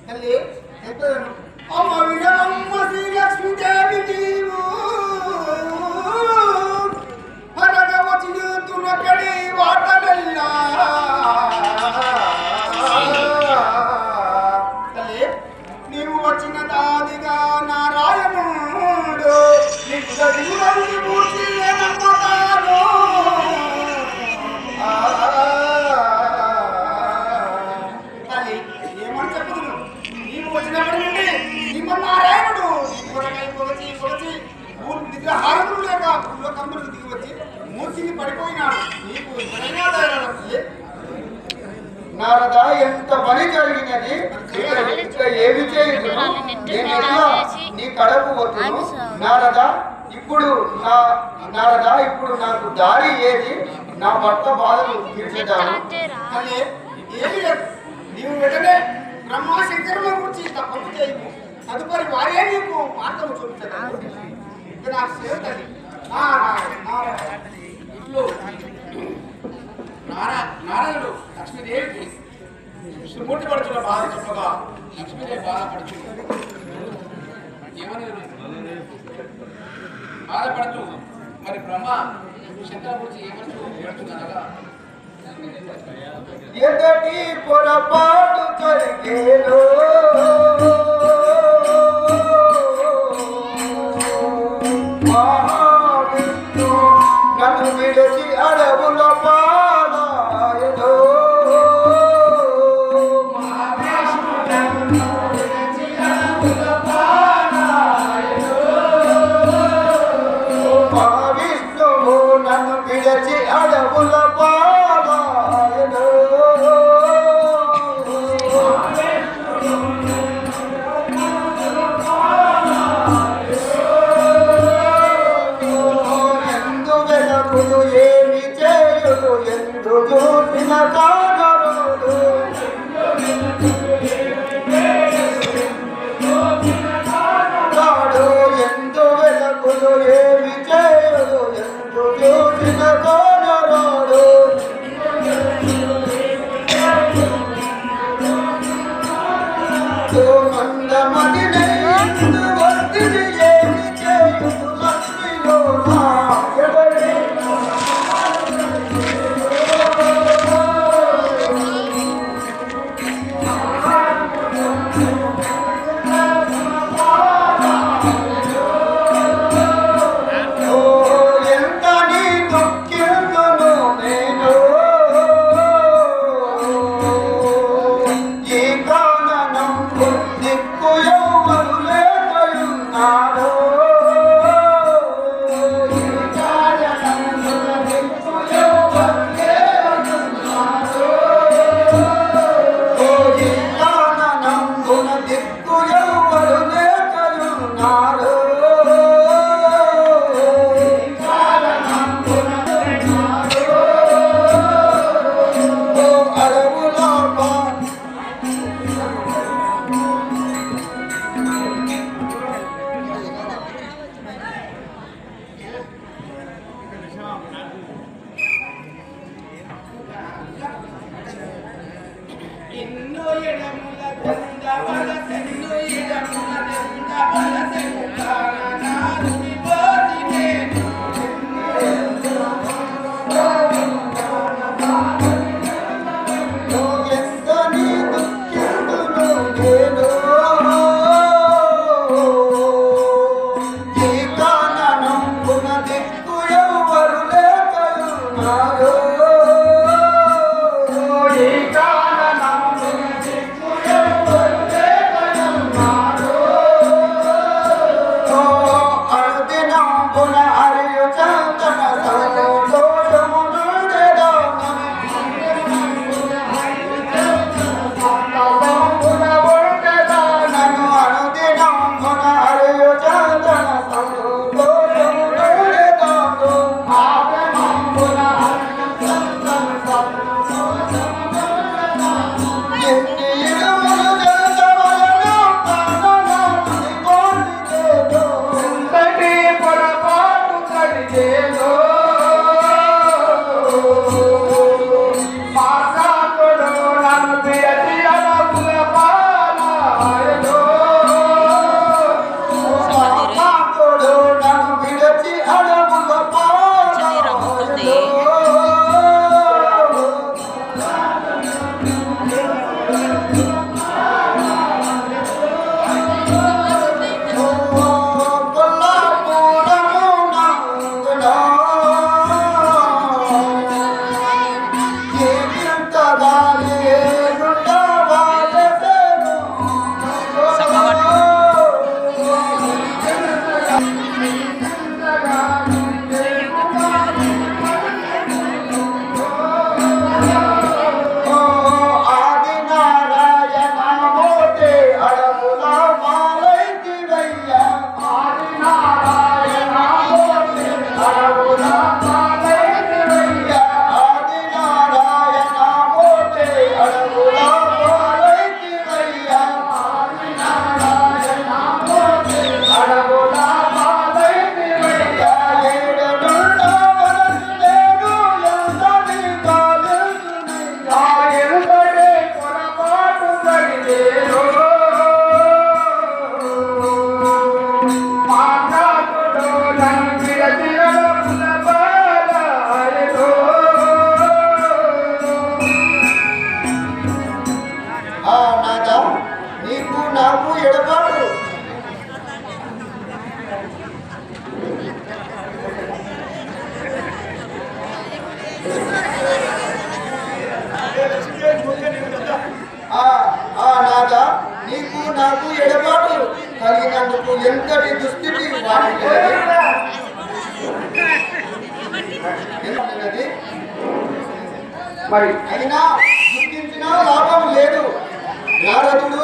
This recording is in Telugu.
తల్లి చెప్పేదను అమ్మ వినమ్మ శ్రీ లక్ష్మీదేవి నీవు వచ్చి తునకడి వాటలల్లా తల్లి నీవు వచ్చిన దాదిగా నారాయణుడు నీకు దడిగురండి పూర్తి నమ్మతాను తల్లి ఏమని చెప్పుదును నీవు వచ్చినప్పటి నుండి శ్రీమన్నారాయణుడు కొలచి ఊరు నిద్రహారములు లేక ఊళ్ళో కమ్ములకు దిగి వచ్చి మూర్తిని పడిపోయినాడు నీకు ఎవరైనా తయారయ్యే నారద ఎంత పని జరిగినది ఏమి చేయదు నీ కడకు వద్దును నారద ఇప్పుడు నాకు దారి ఏది నా భర్త బాధలు తీర్చేదాను అదే ఏమి లేదు నీవు వెంటనే బ్రహ్మశంకరుల గురించి తప్పదు చేయము తదుపరి వారే నీకు మార్గము చూపించగలరు ఇక నాకు సేవతది ఇట్లు నారాయణుడు లక్ష్మీదేవికి విష్ణుమూర్తి పడుతున్న బాధ చెప్పగా లక్ష్మీదేవి బాధపడుతుంది ఏమని బాధపడుతూ మరి బ్రహ్మ శంకర గురించి ఏమని పెడుతుందనగా ఎదటి పొరపాటు జరిగేలో మహావిష్ణు నన్ను విడిచి అడవుల పాలాయలో మహావిష్ణువు నన్ను విడిచి అడవుల పాలాయలో ఏమి చేయుడు ఎందు చూసిన కాగరుడు కాడు ఎందు వెలకులు ఏమి చేయుడు ఎందు చూసిన కాగరుడు మందమని ఎందు వర్తిని ఏమి చేయుడు లక్ష్మిలో ఎవరి Oh నీకు నాకు ఎడబాటు నాదా నీకు నాకు ఎడబాటు కలిగినందుకు ఎంతటి దుస్థితి మరి అయినా గుర్తించినా లాభం లేదు. నారదుడు